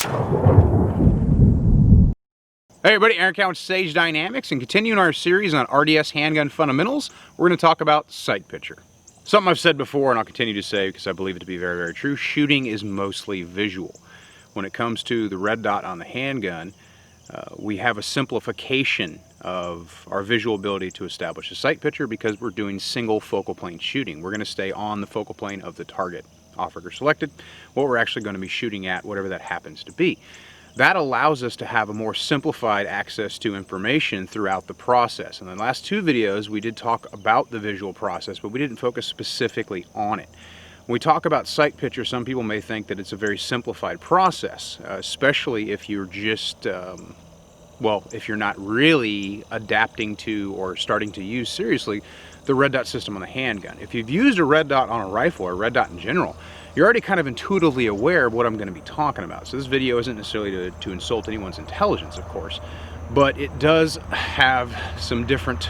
Hey everybody, Aaron Cowan with Sage Dynamics, and continuing our series on RDS handgun fundamentals, we're going to talk about sight picture. Something I've said before and I'll continue to say because I believe it to be very, very true. Shooting is mostly visual. When it comes to the red dot on the handgun, we have a simplification of our visual ability to establish a sight picture because we're doing single focal plane shooting. We're going to stay on the focal plane of the target offered or selected, what we're actually going to be shooting at, whatever that happens to be. That allows us to have a more simplified access to information throughout the process. In the last two videos, we did talk about the visual process, but we didn't focus specifically on it. When we talk about sight picture, some people may think that it's a very simplified process, especially if you're just, if you're not really adapting to or starting to use seriously the red dot system on the handgun. If you've used a red dot on a rifle or a red dot in general, you're already kind of intuitively aware of what I'm going to be talking about. So this video isn't necessarily to insult anyone's intelligence, of course, but it does have some different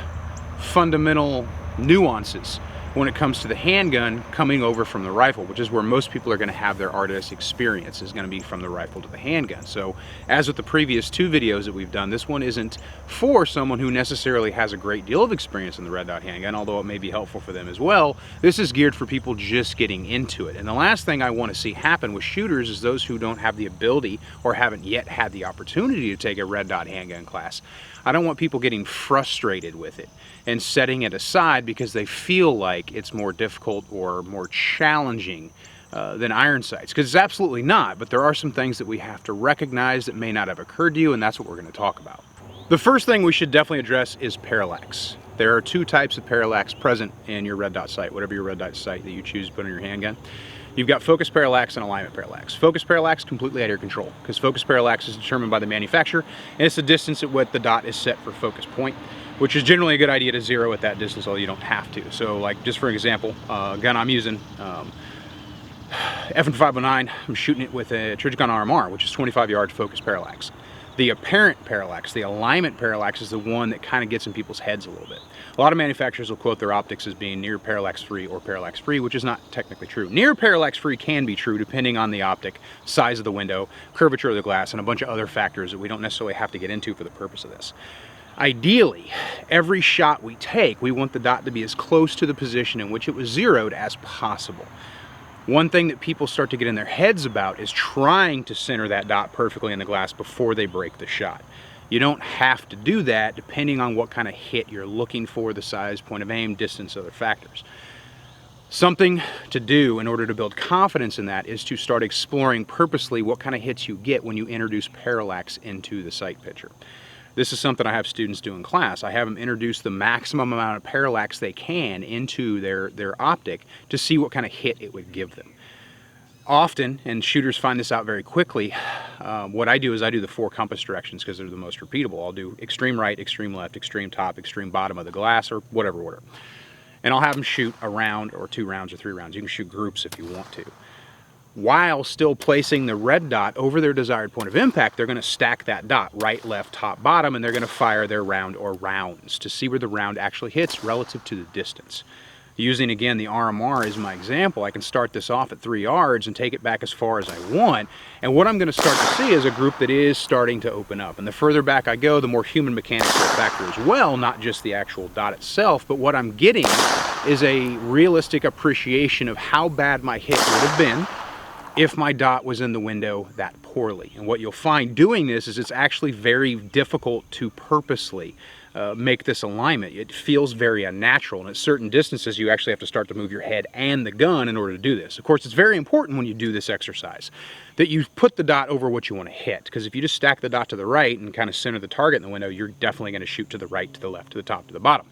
fundamental nuances when it comes to the handgun coming over from the rifle, which is where most people are going to have their RDS experience, is going to be from the rifle to the handgun. So as with the previous two videos that we've done, this one isn't for someone who necessarily has a great deal of experience in the red dot handgun, although it may be helpful for them as well. This is geared for people just getting into it. And the last thing I want to see happen with shooters is those who don't have the ability or haven't yet had the opportunity to take a red dot handgun class. I don't want people getting frustrated with it and setting it aside because they feel like it's more difficult or more challenging than iron sights, because it's absolutely not. But there are some things that we have to recognize that may not have occurred to you, and that's what we're going to talk about. The first thing we should definitely address is parallax. There are two types of parallax present in your red dot sight, whatever your red dot sight that you choose to put on your handgun. You've got focus parallax and alignment parallax. Focus parallax completely out of your control, because focus parallax is determined by the manufacturer, and it's the distance at what the dot is set for focus point, which is generally a good idea to zero at that distance, although you don't have to. So like, just for example, gun I'm using, FN509, I'm shooting it with a Trijicon RMR, which is 25 yards focus parallax. The apparent parallax, the alignment parallax, is the one that kind of gets in people's heads a little bit. A lot of manufacturers will quote their optics as being near parallax free or parallax free, which is not technically true. Near parallax free can be true depending on the optic, size of the window, curvature of the glass, and a bunch of other factors that we don't necessarily have to get into for the purpose of this. Ideally, every shot we take, we want the dot to be as close to the position in which it was zeroed as possible. One thing that people start to get in their heads about is trying to center that dot perfectly in the glass before they break the shot. You don't have to do that depending on what kind of hit you're looking for, the size, point of aim, distance, other factors. Something to do in order to build confidence in that is to start exploring purposely what kind of hits you get when you introduce parallax into the sight picture. This is something I have students do in class. I have them introduce the maximum amount of parallax they can into their optic to see what kind of hit it would give them. Often, and shooters find this out very quickly, what I do is I do the 4 compass directions because they're the most repeatable. I'll do extreme right, extreme left, extreme top, extreme bottom of the glass, or whatever order. And I'll have them shoot a round or 2 rounds or 3 rounds. You can shoot groups if you want to. While still placing the red dot over their desired point of impact, they're going to stack that dot, right, left, top, bottom, and they're going to fire their round or rounds to see where the round actually hits relative to the distance. Using, again, the RMR as my example, I can start this off at 3 yards and take it back as far as I want, and what I'm going to start to see is a group that is starting to open up. And the further back I go, the more human mechanics will factor as well, not just the actual dot itself, but what I'm getting is a realistic appreciation of how bad my hit would have been if my dot was in the window that poorly. And what you'll find doing this is it's actually very difficult to purposely make this alignment. It feels very unnatural, and at certain distances you actually have to start to move your head and the gun in order to do this. Of course, it's very important when you do this exercise that you put the dot over what you want to hit, because if you just stack the dot to the right and kind of center the target in the window, you're definitely going to shoot to the right, to the left, to the top, to the bottom.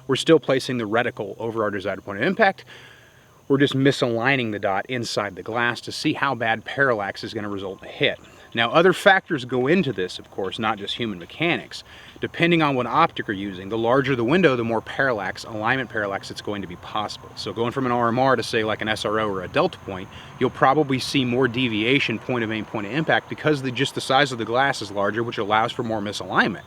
We're still placing the reticle over our desired point of impact. We're just misaligning the dot inside the glass to see how bad parallax is going to result in a hit. Now, other factors go into this, of course, not just human mechanics. Depending on what optic you're using, the larger the window, the more parallax, alignment parallax, it's going to be possible. So going from an RMR to, say, like an SRO or a delta point, you'll probably see more deviation, point of aim, point of impact, because just the size of the glass is larger, which allows for more misalignment.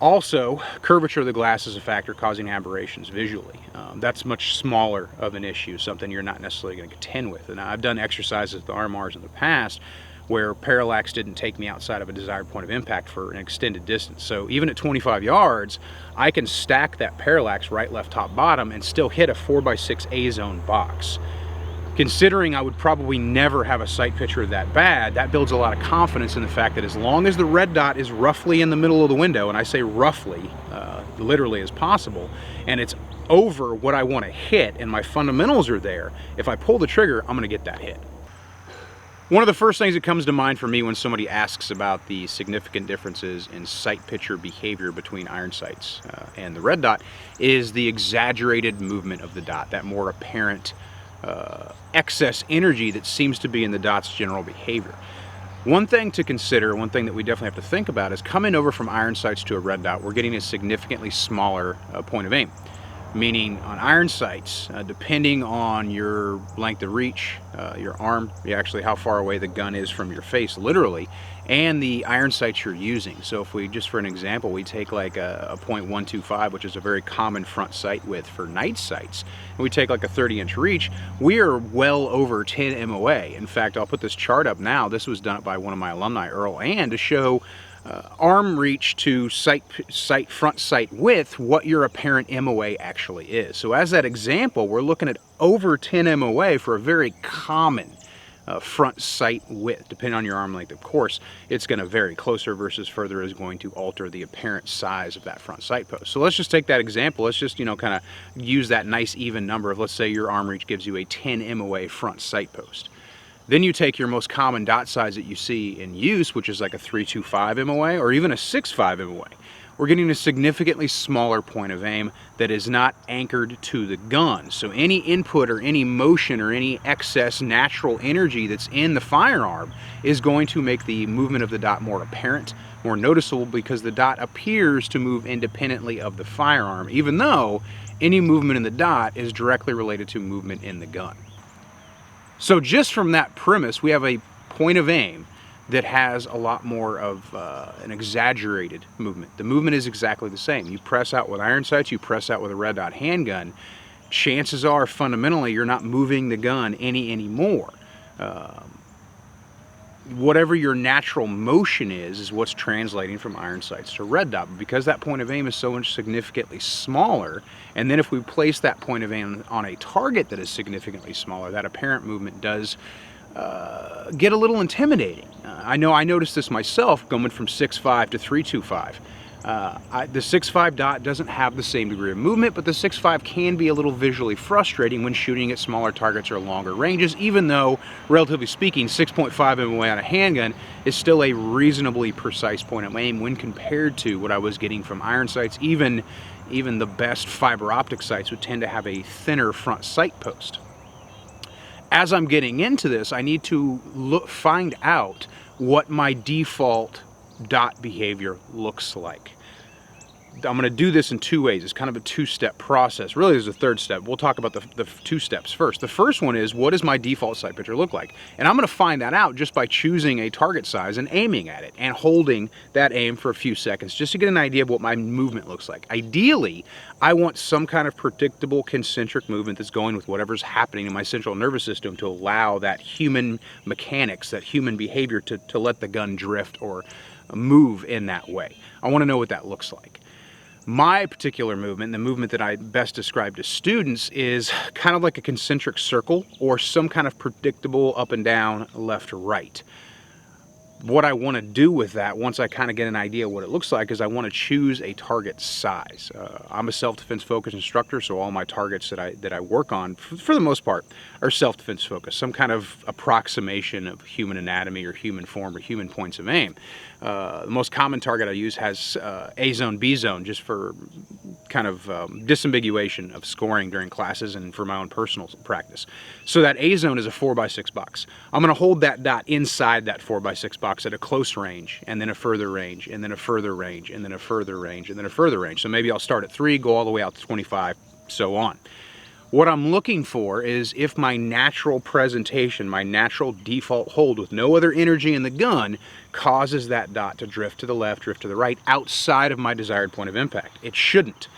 Also, curvature of the glass is a factor causing aberrations visually. That's much smaller of an issue, something you're not necessarily going to contend with. And I've done exercises with the RMRs in the past where parallax didn't take me outside of a desired point of impact for an extended distance. So even at 25 yards, I can stack that parallax right, left, top, bottom and still hit a 4x6 A-zone box. Considering I would probably never have a sight picture that bad, that builds a lot of confidence in the fact that as long as the red dot is roughly in the middle of the window, and I say roughly, literally as possible, and it's over what I want to hit and my fundamentals are there, if I pull the trigger, I'm going to get that hit. One of the first things that comes to mind for me when somebody asks about the significant differences in sight picture behavior between iron sights and the red dot is the exaggerated movement of the dot, that more apparent excess energy that seems to be in the dot's general behavior. One thing to consider, one thing that we definitely have to think about is coming over from iron sights to a red dot, we're getting a significantly smaller point of aim. Meaning on iron sights, depending on your length of reach, your arm, actually how far away the gun is from your face, literally, and the iron sights you're using. So if we, just for an example, we take like a .125, which is a very common front sight width for night sights, and we take like a 30-inch reach, we are well over 10 MOA. In fact, I'll put this chart up now. This was done by one of my alumni, Earl Ann, to show arm reach to front sight width, what your apparent MOA actually is. So as that example, we're looking at over 10 MOA for a very common front sight width. Depending on your arm length, of course, it's going to vary. Closer versus further is going to alter the apparent size of that front sight post. So let's just take that example. Let's just, kind of use that nice even number of, let's say your arm reach gives you a 10 MOA front sight post. Then you take your most common dot size that you see in use, which is like a 325 MOA or even a 65 MOA. We're getting a significantly smaller point of aim that is not anchored to the gun. So any input or any motion or any excess natural energy that's in the firearm is going to make the movement of the dot more apparent, more noticeable, because the dot appears to move independently of the firearm, even though any movement in the dot is directly related to movement in the gun. So just from that premise, we have a point of aim that has a lot more of an exaggerated movement. The movement is exactly the same. You press out with iron sights, you press out with a red dot handgun, chances are fundamentally you're not moving the gun any more. Whatever your natural motion is what's translating from iron sights to red dot. But because that point of aim is so much significantly smaller, and then if we place that point of aim on a target that is significantly smaller, that apparent movement does get a little intimidating. I know I noticed this myself going from 6.5 to 3.25. The 6.5 dot doesn't have the same degree of movement, but the 6.5 can be a little visually frustrating when shooting at smaller targets or longer ranges, even though, relatively speaking, 6.5 MOA on a handgun is still a reasonably precise point of aim when compared to what I was getting from iron sights. Even the best fiber optic sights would tend to have a thinner front sight post. As I'm getting into this, I need to find out what my default dot behavior looks like. I'm going to do this in two ways. It's kind of a two-step process. Really, there's a third step. We'll talk about the two steps first. The first one is, what does my default sight picture look like? And I'm going to find that out just by choosing a target size and aiming at it and holding that aim for a few seconds just to get an idea of what my movement looks like. Ideally, I want some kind of predictable concentric movement that's going with whatever's happening in my central nervous system to allow that human mechanics, that human behavior to let the gun drift or move in that way. I want to know what that looks like. My particular movement, the movement that I best describe to students, is kind of like a concentric circle or some kind of predictable up and down, left to right. What I want to do with that, once I kind of get an idea of what it looks like, is I want to choose a target size. I'm a self-defense focused instructor, so all my targets that I work on, for the most part, are self-defense focused. Some kind of approximation of human anatomy or human form or human points of aim. The most common target I use has A zone, B zone, just for kind of disambiguation of scoring during classes and for my own personal practice. So that A zone is a 4x6 box. I'm going to hold that dot inside that 4x6 box at a close range, and then a further range, and then a further range, and then a further range, and then a further range. So maybe I'll start at 3, go all the way out to 25, so on. What I'm looking for is if my natural presentation, my natural default hold with no other energy in the gun causes that dot to drift to the left, drift to the right, outside of my desired point of impact. It shouldn't.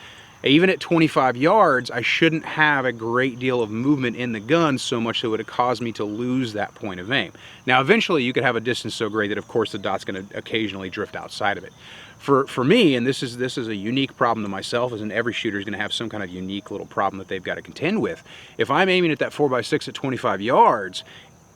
Even at 25 yards, I shouldn't have a great deal of movement in the gun so much that it would cause me to lose that point of aim. Now, eventually you could have a distance so great that of course the dot's going to occasionally drift outside of it. For me, and this is a unique problem to myself, as in every shooter is going to have some kind of unique little problem that they've got to contend with. If I'm aiming at that 4x6 at 25 yards,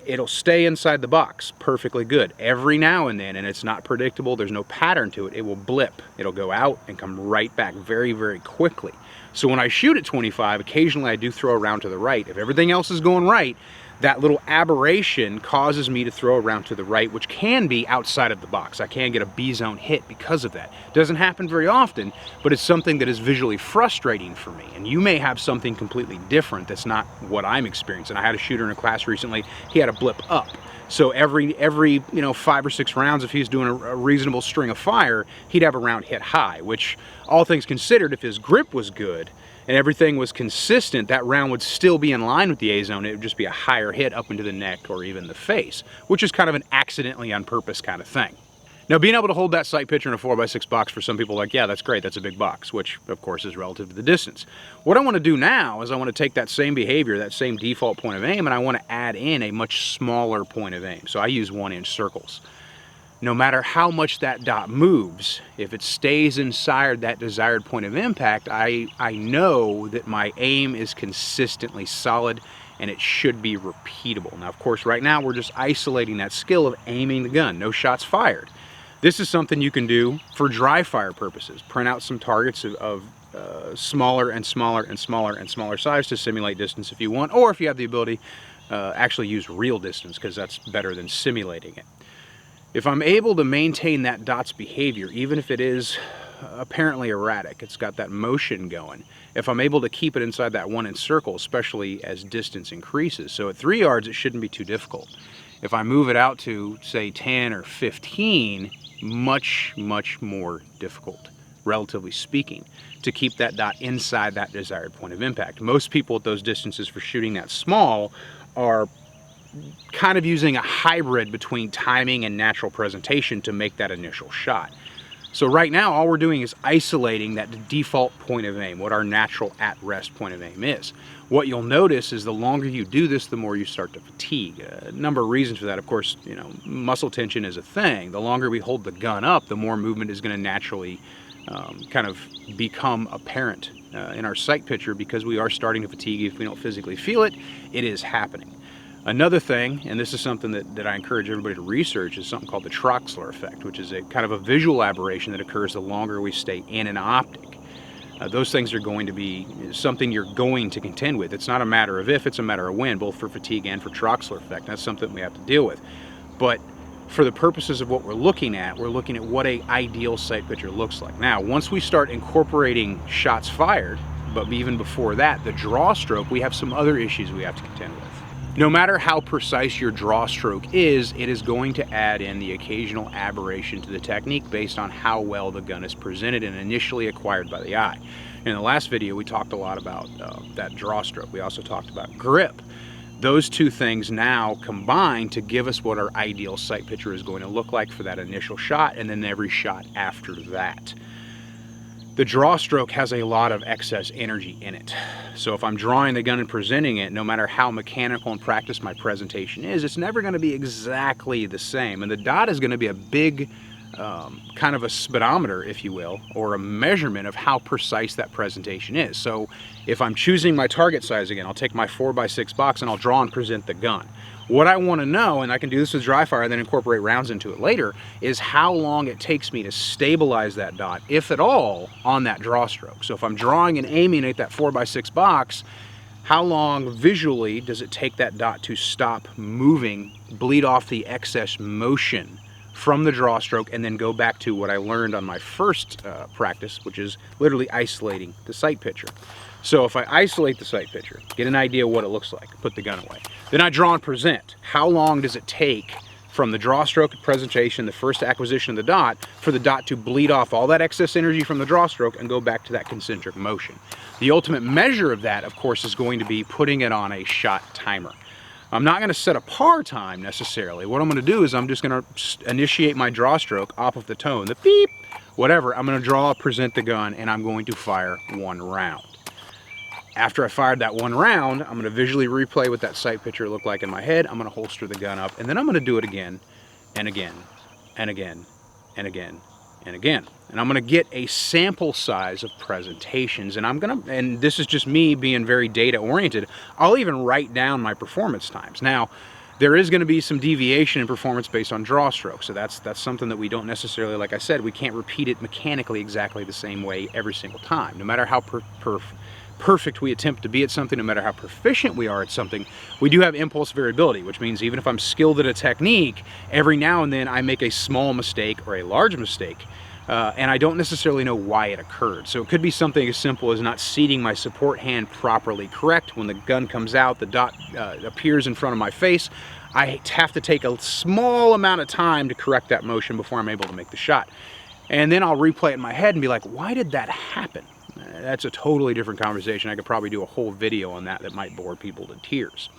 it'll stay inside the box perfectly good. Every now and then, and it's not predictable, there's no pattern to it, it will blip. It'll go out and come right back very, very quickly. So when I shoot at 25, occasionally I do throw around to the right. If everything else is going right, that little aberration causes me to throw around to the right, which can be outside of the box. I can get a B-zone hit because of that. Doesn't happen very often, but it's something that is visually frustrating for me. And you may have something completely different that's not what I'm experiencing. I had a shooter in a class recently, he had a blip up. So every 5 or 6 rounds, if he's doing a reasonable string of fire, he'd have a round hit high, which all things considered, if his grip was good, and everything was consistent, that round would still be in line with the A-zone. It would just be a higher hit up into the neck or even the face, which is kind of an accidentally on purpose kind of thing. Now, being able to hold that sight picture in a 4x6 box for some people, like, yeah, that's great, that's a big box, which of course is relative to the distance. What I want to do now is I want to take that same behavior, that same default point of aim, and I want to add in a much smaller point of aim. So I use 1-inch circles. No matter how much that dot moves, if it stays inside that desired point of impact, I know that my aim is consistently solid and it should be repeatable. Now, of course, right now we're just isolating that skill of aiming the gun, no shots fired. This is something you can do for dry fire purposes. Print out some targets of smaller and smaller and smaller and smaller size to simulate distance if you want, or if you have the ability, actually use real distance, because that's better than simulating it. If I'm able to maintain that dot's behavior, even if it is apparently erratic, it's got that motion going, if I'm able to keep it inside that 1-inch circle, especially as distance increases, so at 3 yards it shouldn't be too difficult. If I move it out to, say, 10 or 15, much, much more difficult, relatively speaking, to keep that dot inside that desired point of impact. Most people at those distances for shooting that small are kind of using a hybrid between timing and natural presentation to make that initial shot. So right now, all we're doing is isolating that default point of aim, what our natural at-rest point of aim is. What you'll notice is the longer you do this, the more you start to fatigue. A number of reasons for that. Of course, muscle tension is a thing. The longer we hold the gun up, the more movement is going to naturally kind of become apparent in our sight picture, because we are starting to fatigue. If we don't physically feel it, it is happening. Another thing, and this is something that I encourage everybody to research, is something called the Troxler effect, which is a kind of a visual aberration that occurs the longer we stay in an optic. Those things are going to be something you're going to contend with. It's not a matter of if, it's a matter of when, both for fatigue and for Troxler effect. That's something we have to deal with. But for the purposes of what we're looking at what an ideal sight picture looks like. Now, once we start incorporating shots fired, but even before that, the draw stroke, we have some other issues we have to contend with. No matter how precise your draw stroke is, it is going to add in the occasional aberration to the technique based on how well the gun is presented and initially acquired by the eye. In the last video, we talked a lot about that draw stroke. We also talked about grip. Those two things now combine to give us what our ideal sight picture is going to look like for that initial shot, and then every shot after that. The draw stroke has a lot of excess energy in it. So if I'm drawing the gun and presenting it, no matter how mechanical and practiced my presentation is, it's never going to be exactly the same. And the dot is going to be a big kind of a speedometer, if you will, or a measurement of how precise that presentation is. So if I'm choosing my target size again, I'll take my 4x6 box and I'll draw and present the gun. What I want to know, and I can do this with dry fire and then incorporate rounds into it later, is how long it takes me to stabilize that dot, if at all, on that draw stroke. So if I'm drawing and aiming at that 4x6 box, how long visually does it take that dot to stop moving, bleed off the excess motion from the draw stroke, and then go back to what I learned on my first practice, which is literally isolating the sight picture. So if I isolate the sight picture, get an idea what it looks like, put the gun away. Then I draw and present. How long does it take from the draw stroke presentation, the first acquisition of the dot, for the dot to bleed off all that excess energy from the draw stroke and go back to that concentric motion. The ultimate measure of that, of course, is going to be putting it on a shot timer. I'm not going to set a par time necessarily. What I'm going to do is I'm just going to initiate my draw stroke off of the tone, the beep, whatever. I'm going to draw, present the gun, and I'm going to fire one round. After I fired that one round, I'm going to visually replay what that sight picture looked like in my head. I'm going to holster the gun up, and then I'm going to do it again and again and again and again and again. And I'm going to get a sample size of presentations, and this is just me being very data oriented, I'll even write down my performance times. Now, there is going to be some deviation in performance based on draw stroke, so that's something that we don't necessarily, like I said, we can't repeat it mechanically exactly the same way every single time. No matter how perfect we attempt to be at something, no matter how proficient we are at something, we do have impulse variability, which means even if I'm skilled at a technique, every now and then I make a small mistake or a large mistake, and I don't necessarily know why it occurred. So it could be something as simple as not seating my support hand properly correct. When the gun comes out, the dot appears in front of my face. I have to take a small amount of time to correct that motion before I'm able to make the shot. And then I'll replay it in my head and be like, why did that happen? That's a totally different conversation. I could probably do a whole video on that might bore people to tears.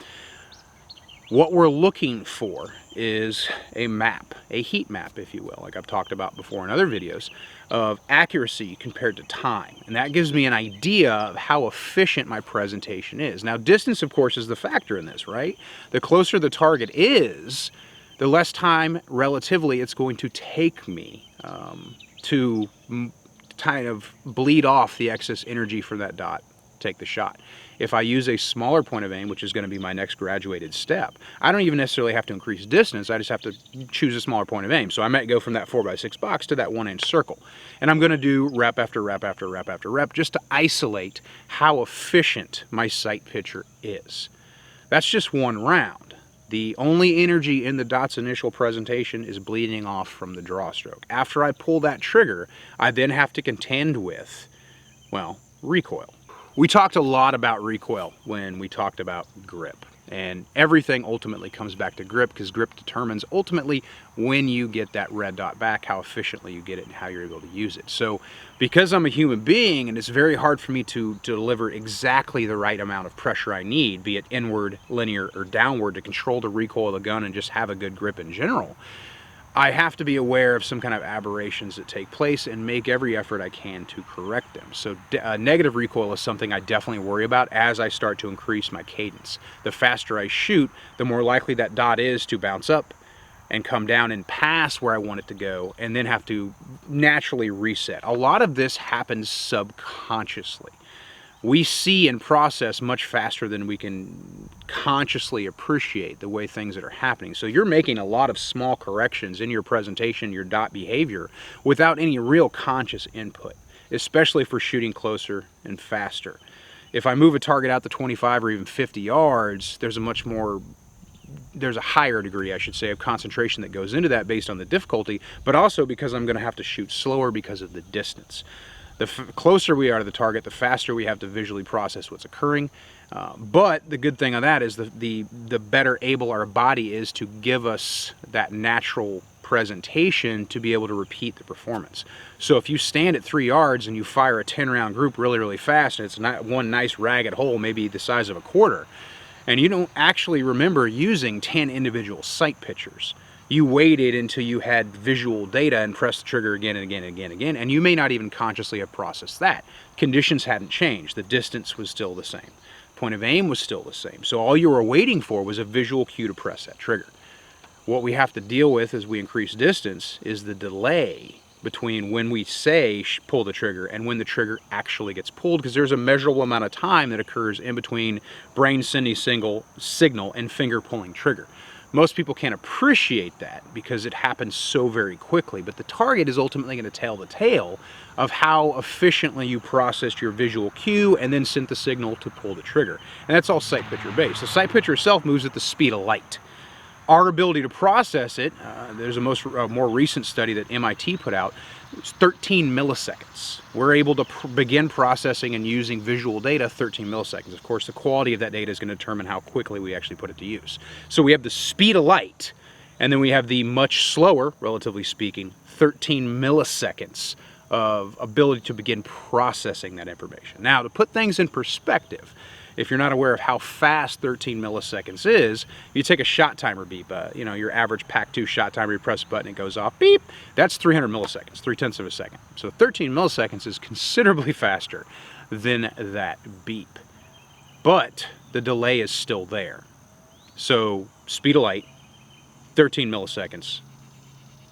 What we're looking for is a map, a heat map, if you will, like I've talked about before in other videos, of accuracy compared to time. And that gives me an idea of how efficient my presentation is. Now, distance, of course, is the factor in this, right? The closer the target is, the less time relatively it's going to take me to kind of bleed off the excess energy from that dot, take the shot. If I use a smaller point of aim, which is going to be my next graduated step, I don't even necessarily have to increase distance, I just have to choose a smaller point of aim. So I might go from that 4x6 box to that 1-inch circle. And I'm going to do rep after rep after rep after rep just to isolate how efficient my sight picture is. That's just one round. The only energy in the dot's initial presentation is bleeding off from the draw stroke. After I pull that trigger, I then have to contend with, well, recoil. We talked a lot about recoil when we talked about grip, and everything ultimately comes back to grip, because grip determines ultimately when you get that red dot back, how efficiently you get it and how you're able to use it. So because I'm a human being and it's very hard for me to deliver exactly the right amount of pressure I need, be it inward, linear, or downward, to control the recoil of the gun and just have a good grip in general, I have to be aware of some kind of aberrations that take place and make every effort I can to correct them. So negative recoil is something I definitely worry about as I start to increase my cadence. The faster I shoot, the more likely that dot is to bounce up and come down and pass where I want it to go, and then have to naturally reset. A lot of this happens subconsciously. We see and process much faster than we can consciously appreciate the way things that are happening. So you're making a lot of small corrections in your presentation, your dot behavior, without any real conscious input, especially for shooting closer and faster. If I move a target out to 25 or even 50 yards, there's a higher degree, I should say, of concentration that goes into that based on the difficulty, but also because I'm going to have to shoot slower because of the distance. The closer we are to the target, the faster we have to visually process what's occurring. But the good thing on that is the better able our body is to give us that natural presentation to be able to repeat the performance. So if you stand at 3 yards and you fire a 10-round group really, really fast, and it's not one nice ragged hole, maybe the size of a quarter, and you don't actually remember using 10 individual sight pictures, you waited until you had visual data and pressed the trigger again and again and again and again, and you may not even consciously have processed that. Conditions hadn't changed. The distance was still the same. Point of aim was still the same. So all you were waiting for was a visual cue to press that trigger. What we have to deal with as we increase distance is the delay between when we say pull the trigger and when the trigger actually gets pulled, because there's a measurable amount of time that occurs in between brain sending signal and finger pulling trigger. Most people can't appreciate that because it happens so very quickly, but the target is ultimately going to tell the tale of how efficiently you processed your visual cue and then sent the signal to pull the trigger. And that's all sight picture based. The sight picture itself moves at the speed of light. Our ability to process it, there's a more recent study that MIT put out, it's 13 milliseconds. We're able to begin processing and using visual data 13 milliseconds. Of course, the quality of that data is going to determine how quickly we actually put it to use. So we have the speed of light, And then we have the much slower, relatively speaking, 13 milliseconds of ability to begin processing that information. Now, to put things in perspective, if you're not aware of how fast 13 milliseconds is, you take a shot timer beep, you know, your average Pac-2 shot timer, you press a button, it goes off, beep, that's 300 milliseconds, 3/10 of a second. So 13 milliseconds is considerably faster than that beep. But the delay is still there. So speed of light, 13 milliseconds,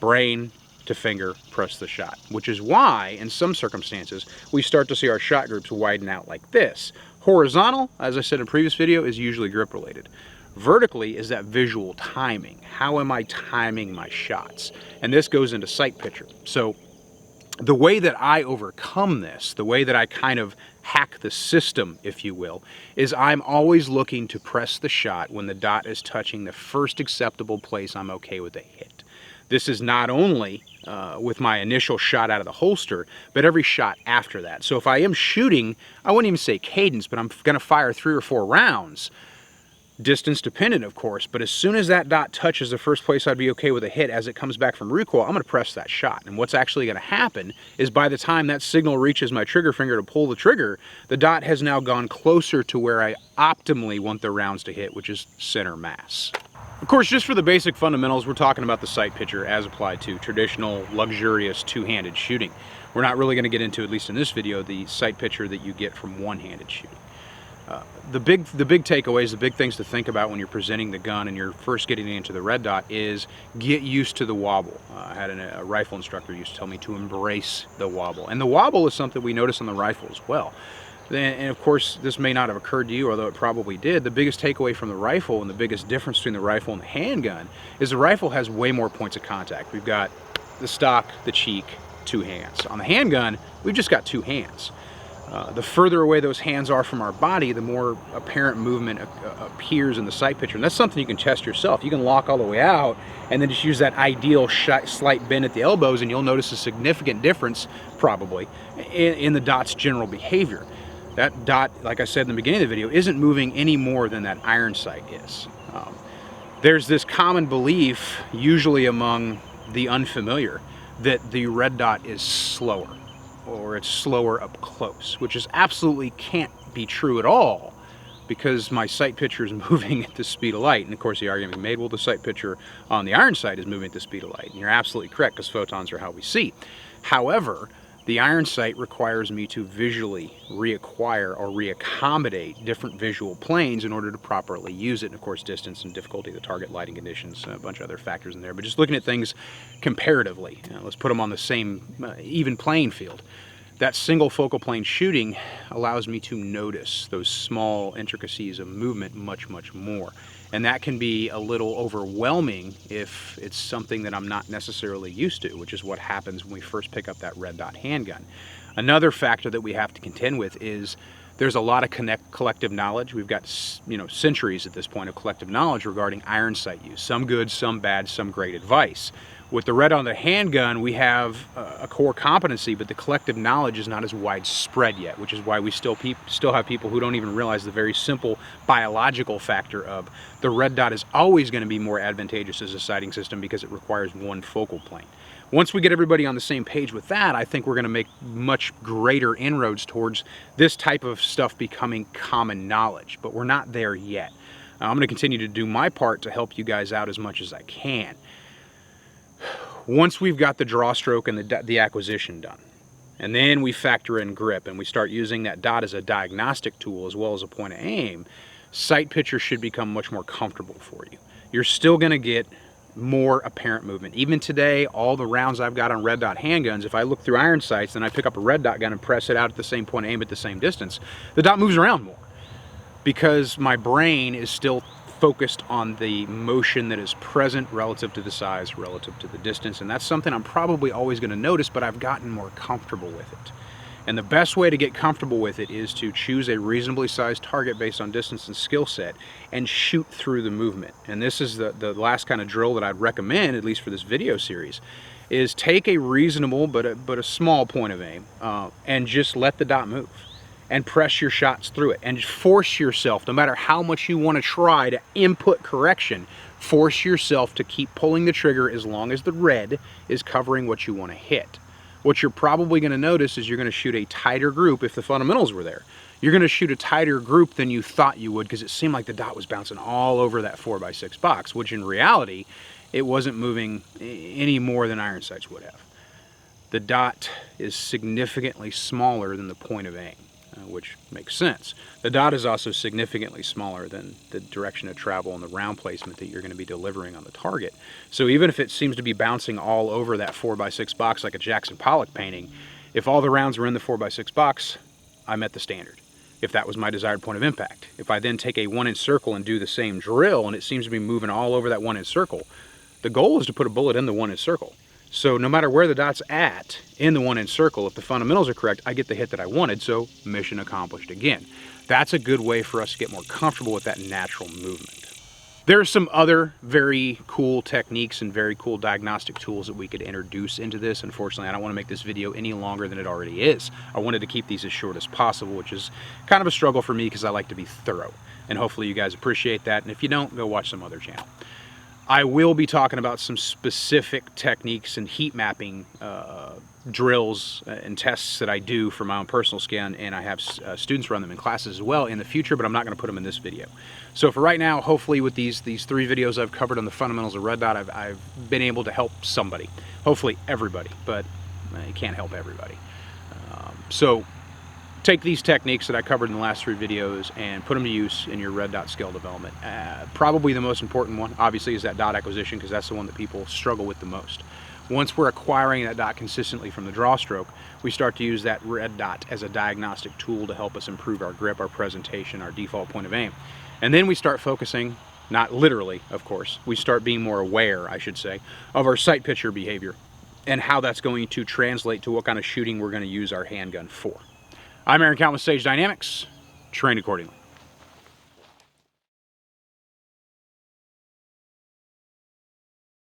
brain to finger, press the shot. Which is why, in some circumstances, we start to see our shot groups widen out like this. Horizontal, as I said in a previous video, is usually grip related. Vertically is that visual timing. How am I timing my shots? And this goes into sight picture. So the way that I overcome this, the way that I kind of hack the system, if you will, is I'm always looking to press the shot when the dot is touching the first acceptable place I'm okay with a hit. This is not only with my initial shot out of the holster, but every shot after that. So if I am shooting, I wouldn't even say cadence, but I'm going to fire 3 or 4 rounds, distance dependent, of course, but as soon as that dot touches the first place I'd be okay with a hit, as it comes back from recoil, I'm going to press that shot. And what's actually going to happen is by the time that signal reaches my trigger finger to pull the trigger, the dot has now gone closer to where I optimally want the rounds to hit, which is center mass. Of course, just for the basic fundamentals, we're talking about the sight picture as applied to traditional, luxurious, two-handed shooting. We're not really going to get into, at least in this video, the sight picture that you get from one-handed shooting. The big takeaways, the big things to think about when you're presenting the gun and you're first getting into the red dot is get used to the wobble. I had a rifle instructor used to tell me to embrace the wobble. And the wobble is something we notice on the rifle as well. And of course, this may not have occurred to you, although it probably did. The biggest takeaway from the rifle and the biggest difference between the rifle and the handgun is the rifle has way more points of contact. We've got the stock, the cheek, 2 hands. On the handgun, we've just got 2 hands. The further away those hands are from our body, the more apparent movement appears in the sight picture. And that's something you can test yourself. You can lock all the way out and then just use that ideal slight bend at the elbows, and you'll notice a significant difference, probably, in the dot's general behavior. That dot, like I said in the beginning of the video, isn't moving any more than that iron sight is. There's this common belief, usually among the unfamiliar, that the red dot is slower, or it's slower up close, which is absolutely can't be true at all, because my sight picture is moving at the speed of light. And of course the argument can be made, well, the sight picture on the iron sight is moving at the speed of light. And you're absolutely correct, because photons are how we see. However, the iron sight requires me to visually reacquire or reaccommodate different visual planes in order to properly use it. And of course, distance and difficulty of the target, lighting conditions, a bunch of other factors in there. But just looking at things comparatively, let's put them on the same even playing field. That single focal plane shooting allows me to notice those small intricacies of movement much, much more. And that can be a little overwhelming if it's something that I'm not necessarily used to, which is what happens when we first pick up that red dot handgun. Another factor that we have to contend with is there's a lot of collective knowledge. We've got, centuries at this point of collective knowledge regarding iron sight use. Some good, some bad, some great advice. With the red on the handgun, we have a core competency, but the collective knowledge is not as widespread yet, which is why we still have people who don't even realize the very simple biological factor of the red dot is always going to be more advantageous as a sighting system because it requires one focal plane. Once we get everybody on the same page with that, I think we're going to make much greater inroads towards this type of stuff becoming common knowledge, but we're not there yet. I'm going to continue to do my part to help you guys out as much as I can. Once we've got the draw stroke and the acquisition done, and then we factor in grip and we start using that dot as a diagnostic tool as well as a point of aim, sight picture should become much more comfortable for you. You're still going to get more apparent movement. Even today, all the rounds I've got on red dot handguns, if I look through iron sights and I pick up a red dot gun and press it out at the same point of aim at the same distance, the dot moves around more because my brain is still focused on the motion that is present relative to the size, relative to the distance, and that's something I'm probably always going to notice, but I've gotten more comfortable with it. And the best way to get comfortable with it is to choose a reasonably sized target based on distance and skill set and shoot through the movement. And this is the last kind of drill that I'd recommend, at least for this video series, is take a reasonable but a small point of aim and just let the dot move. and press your shots through it, and force yourself, no matter how much you want to try to input correction, force yourself to keep pulling the trigger as long as the red is covering what you want to hit. What you're probably going to notice is you're going to shoot a tighter group if the fundamentals were there. You're going to shoot a tighter group than you thought you would, because it seemed like the dot was bouncing all over that 4x6 box, which in reality, it wasn't moving any more than iron sights would have. The dot is significantly smaller than the point of aim, which makes sense. The dot is also significantly smaller than the direction of travel and the round placement that you're going to be delivering on the target. So even if it seems to be bouncing all over that 4x6 box like a Jackson Pollock painting, if all the rounds were in the 4x6 box, I met the standard, if that was my desired point of impact. If I then take a 1-inch circle and do the same drill and it seems to be moving all over that 1-inch circle, the goal is to put a bullet in the 1-inch circle. So no matter where the dot's at in the 1-inch circle, if the fundamentals are correct, I get the hit that I wanted, so mission accomplished again. That's a good way for us to get more comfortable with that natural movement. There are some other very cool techniques and very cool diagnostic tools that we could introduce into this. Unfortunately, I don't want to make this video any longer than it already is. I wanted to keep these as short as possible, which is kind of a struggle for me because I like to be thorough. And hopefully you guys appreciate that. And if you don't, go watch some other channel. I will be talking about some specific techniques and heat mapping drills and tests that I do for my own personal skin, and I have students run them in classes as well in the future, but I'm not going to put them in this video. So for right now, hopefully with these 3 videos I've covered on the fundamentals of red dot, I've been able to help somebody. Hopefully everybody, but I can't help everybody. So take these techniques that I covered in the last 3 videos and put them to use in your red dot skill development. Probably the most important one, obviously, is that dot acquisition, because that's the one that people struggle with the most. Once we're acquiring that dot consistently from the draw stroke, we start to use that red dot as a diagnostic tool to help us improve our grip, our presentation, our default point of aim. And then we start focusing, not literally, of course, we start being more aware, I should say, of our sight picture behavior and how that's going to translate to what kind of shooting we're going to use our handgun for. I'm Aaron Count with Sage Dynamics. Train accordingly.